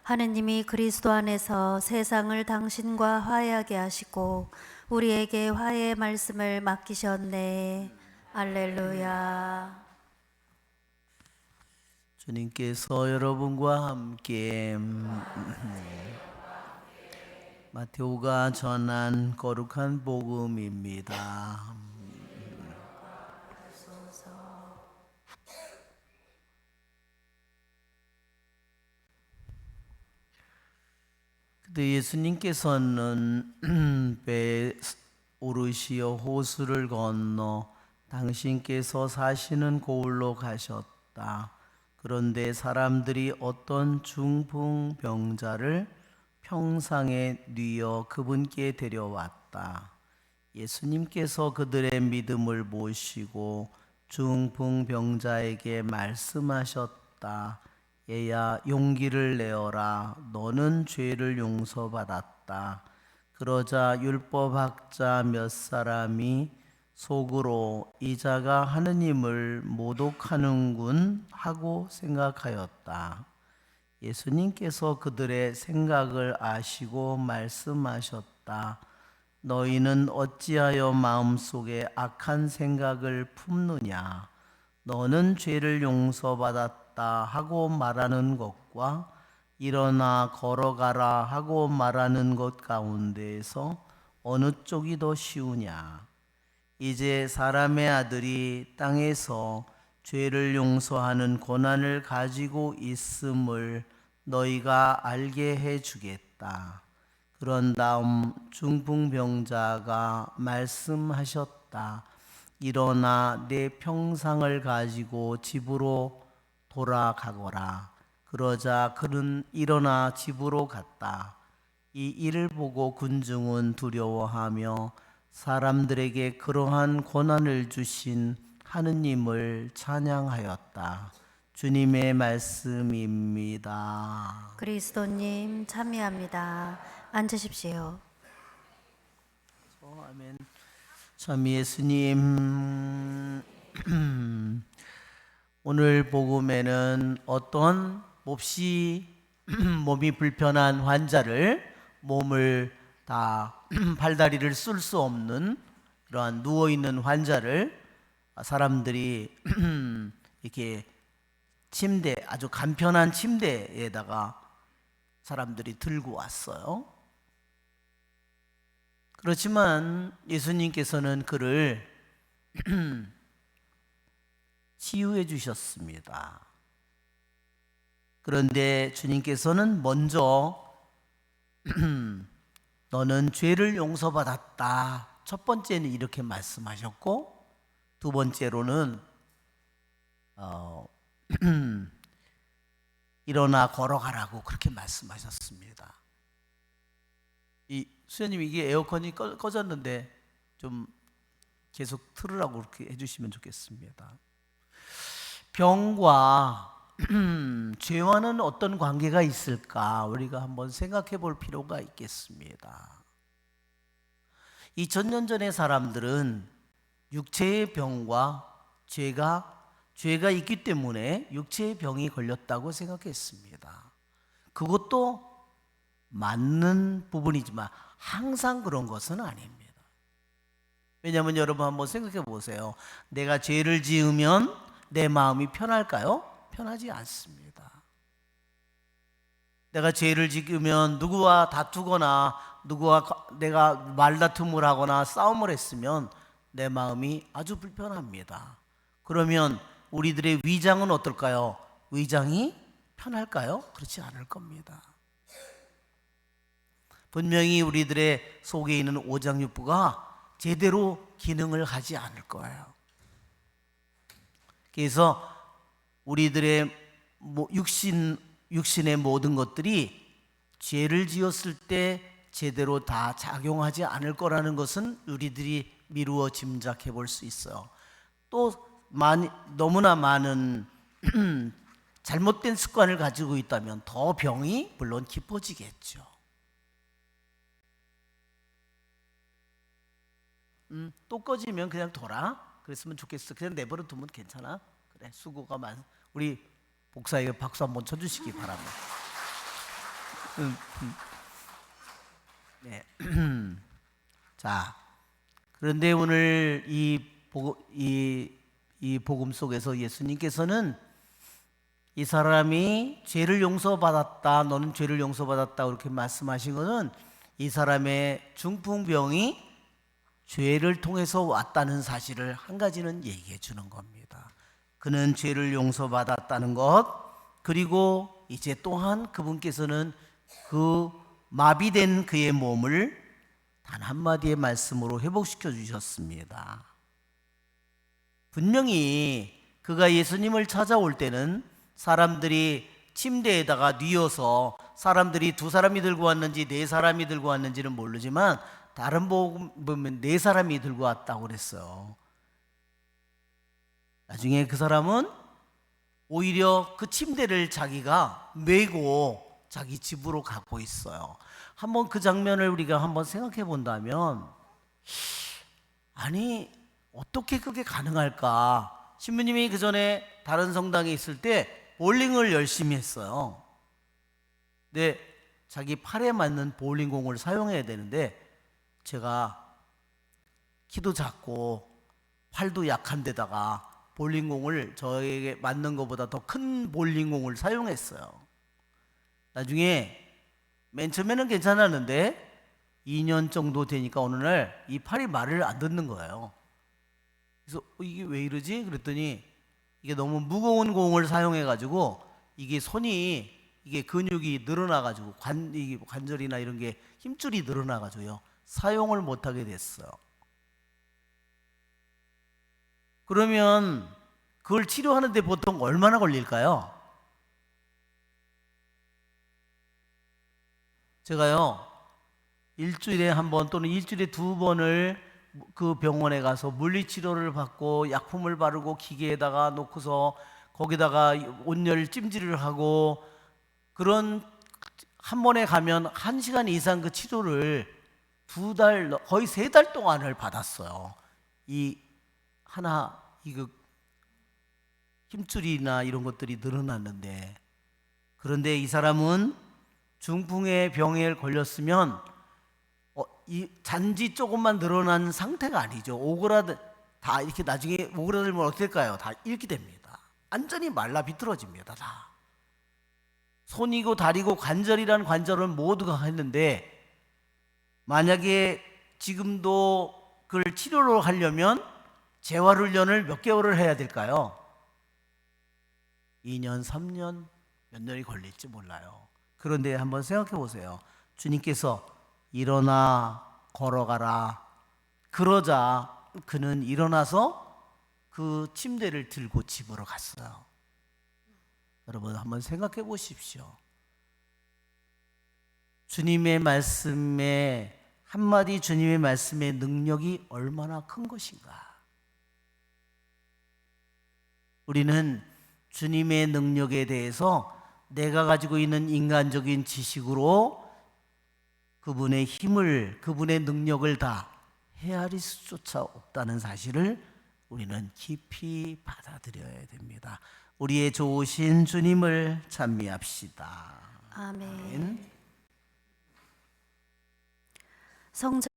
하느님이 그리스도 안에서 세상을 당신과 화해하게 하시고 우리에게 화해의 말씀을 맡기셨네. 할렐루야. 주님께서 여러분과 함께 마테오가 전한 거룩한 복음입니다. 그때 예수님께서는 배 오르시어 호수를 건너 당신께서 사시는 고을로 가셨다. 그런데 사람들이 어떤 중풍병자를 평상에 뉘어 그분께 데려왔다. 예수님께서 그들의 믿음을 보시고 중풍병자에게 말씀하셨다. 얘야, 용기를 내어라. 너는 죄를 용서받았다. 그러자 율법학자 몇 사람이 속으로 이 자가 하느님을 모독하는군 하고 생각하였다. 예수님께서 그들의 생각을 아시고 말씀하셨다. 너희는 어찌하여 마음속에 악한 생각을 품느냐? 너는 죄를 용서받았다 하고 말하는 것과 일어나 걸어가라 하고 말하는 것 가운데에서 어느 쪽이 더 쉬우냐? 이제 사람의 아들이 땅에서 죄를 용서하는 권한을 가지고 있음을 너희가 알게 해주겠다. 그런 다음 중풍병자가 말씀하셨다. 일어나 내 평상을 가지고 집으로 돌아가거라. 그러자 그는 일어나 집으로 갔다. 이 일을 보고 군중은 두려워하며 사람들에게 그러한 권한을 주신 하느님을 찬양하였다. 주님의 말씀입니다. 그리스도님 참여합니다. 앉으십시오. 아멘. 참 예수님, 오늘 복음에는 어떤 몹시 몸이 불편한 환자를 몸을 다 팔다리를 쓸 수 없는 그러한 누워있는 환자를 사람들이 이렇게 침대, 아주 간편한 침대에다가 사람들이 들고 왔어요. 그렇지만 예수님께서는 그를 치유해 주셨습니다. 그런데 주님께서는 먼저 너는 죄를 용서받았다. 첫 번째는 이렇게 말씀하셨고, 두 번째로는 일어나 걸어가라고 그렇게 말씀하셨습니다. 이 수현님, 이게 에어컨이 꺼졌는데 좀 계속 틀으라고 그렇게 해주시면 좋겠습니다. 병과 죄와는 어떤 관계가 있을까? 우리가 한번 생각해 볼 필요가 있겠습니다. 2000년 전의 사람들은 육체의 병과 죄가 있기 때문에 육체의 병이 걸렸다고 생각했습니다. 그것도 맞는 부분이지만 항상 그런 것은 아닙니다. 왜냐하면 여러분 한번 생각해 보세요. 내가 죄를 지으면 내 마음이 편할까요? 편하지 않습니다. 내가 죄를 지으면 누구와 다투거나 내가 말다툼을 하거나 싸움을 했으면 내 마음이 아주 불편합니다. 그러면 우리들의 위장은 어떨까요? 위장이 편할까요? 그렇지 않을 겁니다. 분명히 우리들의 속에 있는 오장육부가 제대로 기능을 하지 않을 거예요. 그래서 우리들의 육신의 모든 것들이 죄를 지었을 때 제대로 다 작용하지 않을 거라는 것은 우리들이 미루어 짐작해 볼 수 있어요. 또 너무나 많은 잘못된 습관을 가지고 있다면 더 병이 물론 깊어지겠죠. 또 꺼지면 그냥 둬라. 그랬으면 좋겠어. 그냥 내버려 두면 괜찮아. 그래, 수고가 많. 우리 복사에게 박수 한번 쳐주시기 바랍니다. 네. 자, 그런데 오늘 이 복음 속에서 예수님께서는 이 사람이 죄를 용서받았다, 너는 죄를 용서받았다 그렇게 말씀하신 것은 이 사람의 중풍병이 죄를 통해서 왔다는 사실을 한 가지는 얘기해 주는 겁니다. 그는 죄를 용서받았다는 것, 그리고 이제 또한 그분께서는 그 마비된 그의 몸을 단 한마디의 말씀으로 회복시켜 주셨습니다. 분명히 그가 예수님을 찾아올 때는 사람들이 침대에다가 뉘어서 사람들이 두 사람이 들고 왔는지 네 사람이 들고 왔는지는 모르지만 다른 복음 보면 네 사람이 들고 왔다고 그랬어요. 나중에 그 사람은 오히려 그 침대를 자기가 메고 자기 집으로 가고 있어요. 한번 그 장면을 우리가 한번 생각해 본다면, 아니 어떻게 그게 가능할까? 신부님이 그 전에 다른 성당에 있을 때 볼링을 열심히 했어요. 근데 자기 팔에 맞는 볼링공을 사용해야 되는데 제가 키도 작고 팔도 약한 데다가 볼링공을 저에게 맞는 것보다 더 큰 볼링공을 사용했어요. 나중에 맨 처음에는 괜찮았는데 2년 정도 되니까 어느 날 이 팔이 말을 안 듣는 거예요. 그래서 이게 왜 이러지? 그랬더니 이게 너무 무거운 공을 사용해 가지고 이게 손이 이게 근육이 늘어나 가지고 관절이나 이런 게 힘줄이 늘어나 가지고요. 사용을 못 하게 됐어요. 그러면 그걸 치료하는데 보통 얼마나 걸릴까요? 제가요, 일주일에 한 번 또는 일주일에 두 번을 그 병원에 가서 물리치료를 받고 약품을 바르고 기계에다가 놓고서 거기다가 온열 찜질을 하고, 그런 한 번에 가면 1시간 이상 그 치료를 2달 거의 3달 동안을 받았어요. 이거 힘줄이나 이런 것들이 늘어났는데, 그런데 이 사람은 중풍의 병에 걸렸으면 이 잔지 조금만 늘어난 상태가 아니죠. 다 이렇게 나중에 오그라들면 어떻게 될까요? 다 이렇게 됩니다. 완전히 말라 비틀어집니다. 다 손이고 다리고 관절이란 관절은 모두가 했는데, 만약에 지금도 그걸 치료를 하려면 재활훈련을 몇 개월을 해야 될까요? 2년, 3년, 몇 년이 걸릴지 몰라요. 그런데 한번 생각해 보세요. 주님께서 일어나 걸어가라 그러자 그는 일어나서 그 침대를 들고 집으로 갔어요. 여러분 한번 생각해 보십시오. 주님의 말씀에 한마디, 주님의 말씀의 능력이 얼마나 큰 것인가. 우리는 주님의 능력에 대해서 내가 가지고 있는 인간적인 지식으로 그분의 힘을, 그분의 능력을 다 헤아릴 수조차 없다는 사실을 우리는 깊이 받아들여야 됩니다. 우리의 좋으신 주님을 찬미합시다. 아멘. 아멘. 성자